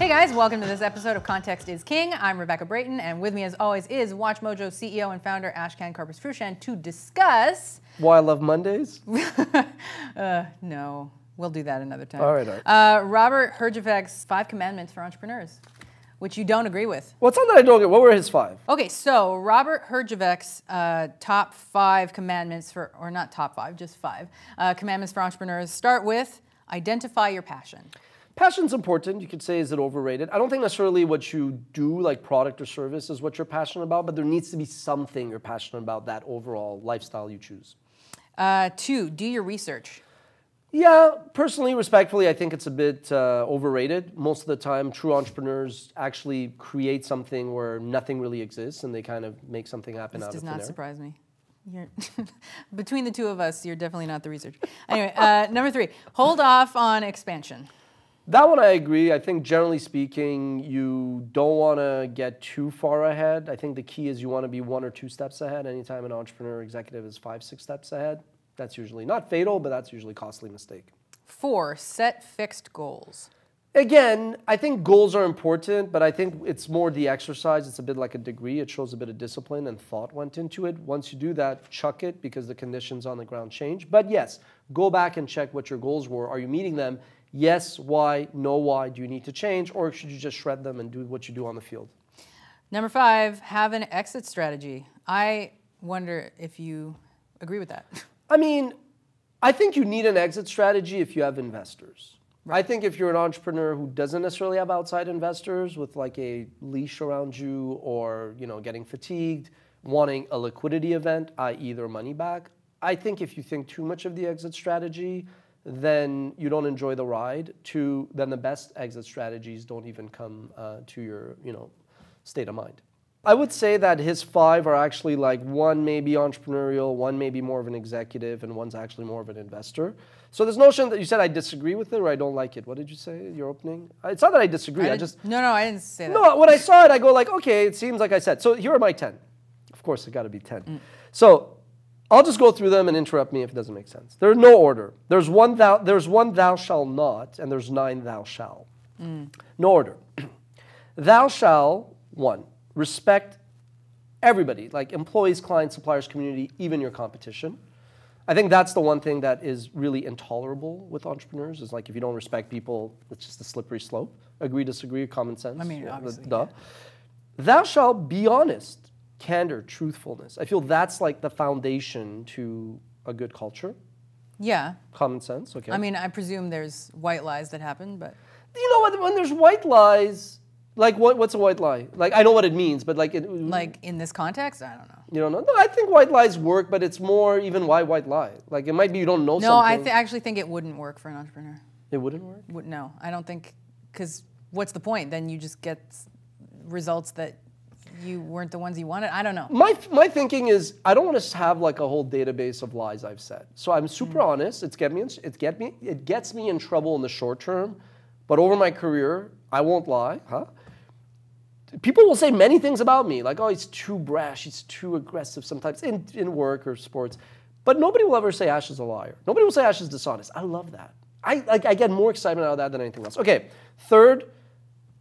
guys, welcome to this episode of Context is King. I'm Rebecca Brayton, and with me as always is WatchMojo CEO and founder Ashkan Karbasfrooshan to discuss... Why I love Mondays? No, we'll do that another time. All right. Robert Herjavec's 5 commandments for entrepreneurs, which you don't agree with. Well, it's not that I don't get. What were his 5? Okay, so Robert Herjavec's top 5 commandments for, or not top 5, just 5 commandments for entrepreneurs start with identify your passion. Passion's important. You could say, is it overrated? I don't think necessarily what you do, like product or service, is what you're passionate about, but there needs to be something you're passionate about, that overall lifestyle you choose. 2, do your research. Yeah, personally, respectfully, I think it's a bit overrated. Most of the time, true entrepreneurs actually create something where nothing really exists, and they kind of make something happen out of thin air. This does not surprise me. Between the two of us, you're definitely not the researcher. Anyway, number 3, hold off on expansion. That one I agree. I think generally speaking, you don't want to get too far ahead. I think the key is you want to be 1 or 2 steps ahead. Anytime an entrepreneur executive is 5, 6 steps ahead, that's usually not fatal, but that's usually a costly mistake. 4, set fixed goals. Again, I think goals are important, but I think it's more the exercise. It's a bit like a degree. It shows a bit of discipline and thought went into it. Once you do that, chuck it because the conditions on the ground change. But yes, go back and check what your goals were. Are you meeting them? Yes, why, no, why? Do you need to change, or should you just shred them and do what you do on the field? Number 5, have an exit strategy. I wonder if you agree with that. I mean, I think you need an exit strategy if you have investors. Right. I think if you're an entrepreneur who doesn't necessarily have outside investors with like a leash around you, or getting fatigued, wanting a liquidity event, i.e. their money back, I think if you think too much of the exit strategy, then you don't enjoy the ride. Then the best exit strategies don't even come to your state of mind. I would say that his 5 are actually like 1 maybe entrepreneurial, 1 maybe more of an executive, and 1's actually more of an investor. So this notion that you said I disagree with it or I don't like it. What did you say, your opening? It's not that I disagree. No, I didn't say that. No, when I saw it, I go like, okay, it seems like I said. So here are my 10. Of course, it got to be 10. So I'll just go through them and interrupt me if it doesn't make sense. There's no order. There's one thou shall not, and there's 9 thou shall. No order. Thou shall, 1, respect everybody, like employees, clients, suppliers, community, even your competition. I think that's the one thing that is really intolerable with entrepreneurs, is like if you don't respect people, it's just a slippery slope. Agree, disagree, common sense. I mean, obviously. Duh. Yeah. Thou shalt be honest. Candor, truthfulness. I feel that's like the foundation to a good culture. Yeah. Common sense, okay. I mean, I presume there's white lies that happen, but... You know what, when there's white lies, like what's a white lie? Like, I know what it means, but like... Like in this context? I don't know. You don't know? No, I think white lies work, but it's more even why white lie. Like it might be you don't know something. No, I actually think it wouldn't work for an entrepreneur. It wouldn't work? No, I don't think, because what's the point? Then you just get results that you weren't the ones you wanted. I don't know. My thinking is I don't want to have like a whole database of lies I've said. So I'm super honest. It gets me in trouble in the short term, but over my career, I won't lie. People will say many things about me, like, oh, he's too brash, he's too aggressive sometimes in work or sports. But nobody will ever say Ash is a liar. Nobody will say Ash is dishonest. I love that. I get more excitement out of that than anything else. Okay, 3rd,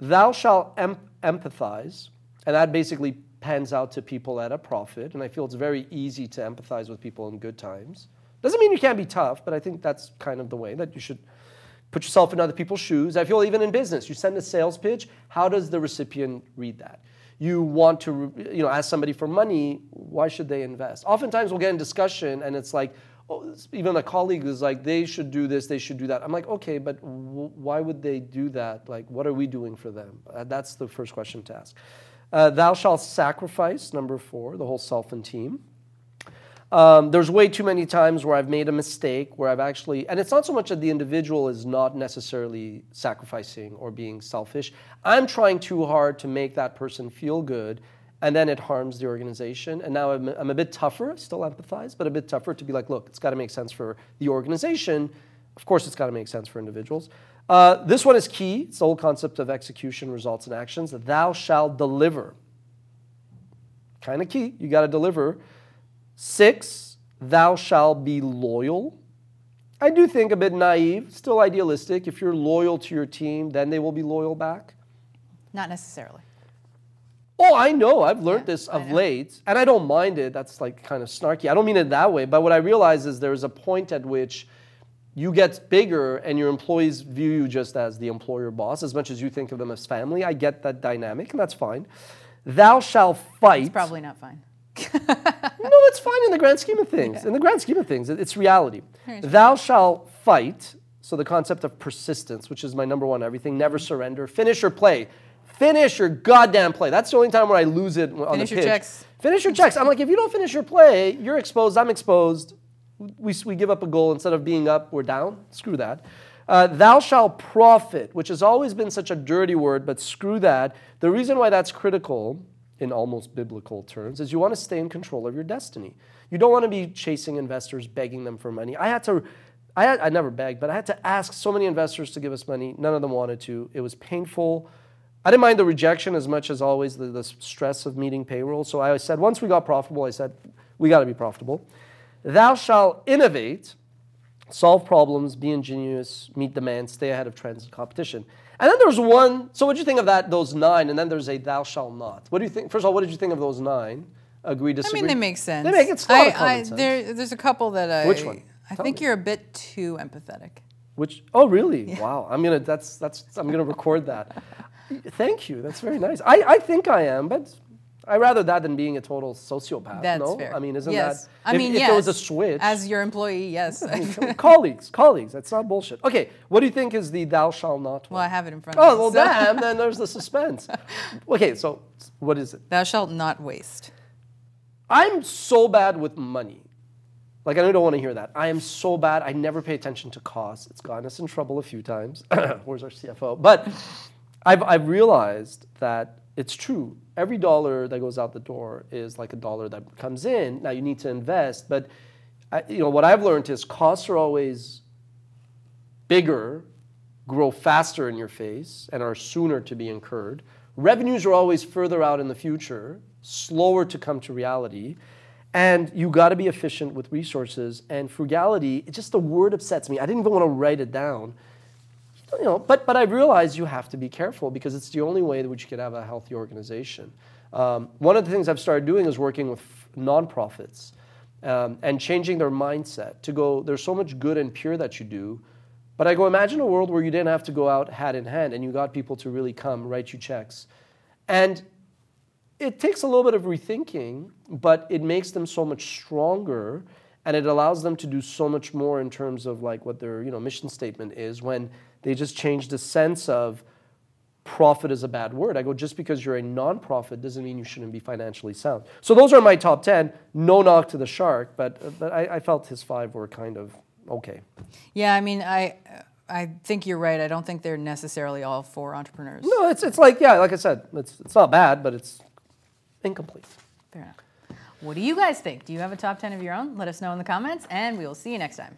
thou shalt empathize. And that basically pans out to people at a profit. And I feel it's very easy to empathize with people in good times. Doesn't mean you can't be tough, but I think that's kind of the way that you should put yourself in other people's shoes. I feel even in business, you send a sales pitch, how does the recipient read that? You want to ask somebody for money, why should they invest? Oftentimes we'll get in discussion and it's like, oh, even a colleague is like, they should do this, they should do that. I'm like, okay, but why would they do that? Like, what are we doing for them? That's the first question to ask. Thou shalt sacrifice, number 4, the whole self and team. There's way too many times where I've made a mistake, where I've actually, and it's not so much that the individual is not necessarily sacrificing or being selfish. I'm trying too hard to make that person feel good, and then it harms the organization. And now I'm a bit tougher, I still empathize, but a bit tougher to be like, look, it's got to make sense for the organization. Of course, it's got to make sense for individuals. This one is key. It's the whole concept of execution, results, and actions. Thou shalt deliver. Kind of key. You got to deliver. 6, thou shalt be loyal. I do think a bit naive, still idealistic. If you're loyal to your team, then they will be loyal back. Not necessarily. Oh, I know. I've learned this of late, and I don't mind it. That's like kind of snarky. I don't mean it that way, but what I realize is there's a point at which you get bigger and your employees view you just as the employer boss as much as you think of them as family. I get that dynamic, and that's fine. Thou shalt fight. It's probably not fine. No, it's fine in the grand scheme of things. In the grand scheme of things, it's reality. Thou shalt fight. So the concept of persistence, which is my number one everything, never surrender. Finish your play. Finish your goddamn play. That's the only time where I lose it on the pitch. Finish your checks. Finish your checks. I'm like, if you don't finish your play, you're exposed, I'm exposed. We give up a goal. Instead of being up, we're down. Screw that. Thou shalt profit, which has always been such a dirty word, but screw that. The reason why that's critical, in almost biblical terms, is you want to stay in control of your destiny. You don't want to be chasing investors, begging them for money. I never begged, but I had to ask so many investors to give us money. None of them wanted to. It was painful. I didn't mind the rejection as much as always the stress of meeting payroll. So I said, once we got profitable, I said, we got to be profitable. Thou shalt innovate, solve problems, be ingenious, meet demand, stay ahead of trends and competition. And then there's one, so what do you think of that, those 9? And then there's a thou shalt not. What do you think? First of all, what did you think of those 9? Agree, disagree? I mean, they make sense. They make it's a lot of common sense. There's a couple that I... Which one? I think you're a bit too empathetic. Which? Oh, really? Yeah. Wow. I'm gonna record that. Thank you. That's very nice. I think I am, but I rather that than being a total sociopath. That's fair. I mean, isn't yes. that? I mean, if there was a switch. As your employee, yes. colleagues. That's not bullshit. Okay. What do you think is the thou shalt not one? Well, I have it in front of me. Oh, well, damn. Then there's the suspense. Okay. So what is it? Thou shalt not waste. I'm so bad with money. Like, I don't want to hear that. I am so bad. I never pay attention to costs. It's gotten us in trouble a few times. Where's our CFO? But I've realized that it's true. Every dollar that goes out the door is like a dollar that comes in. Now, you need to invest. But what I've learned is costs are always bigger, grow faster in your face, and are sooner to be incurred. Revenues are always further out in the future, slower to come to reality. And you got to be efficient with resources. And frugality, just the word upsets me. I didn't even want to write it down. But I realize you have to be careful because it's the only way that which you could have a healthy organization. One of the things I've started doing is working with nonprofits and changing their mindset to go, there's so much good and pure that you do. But I go, imagine a world where you didn't have to go out hat in hand and you got people to really come write you checks. And it takes a little bit of rethinking, but it makes them so much stronger, and it allows them to do so much more in terms of like what their mission statement is when they just change the sense of profit is a bad word. I go, just because you're a nonprofit doesn't mean you shouldn't be financially sound. So those are my top 10. No knock to the shark, but I felt his 5 were kind of okay. Yeah, I mean, I think you're right. I don't think they're necessarily all for entrepreneurs. No, it's like, yeah, like I said, it's not bad, but it's incomplete. Fair enough. What do you guys think? Do you have a top 10 of your own? Let us know in the comments, and we will see you next time.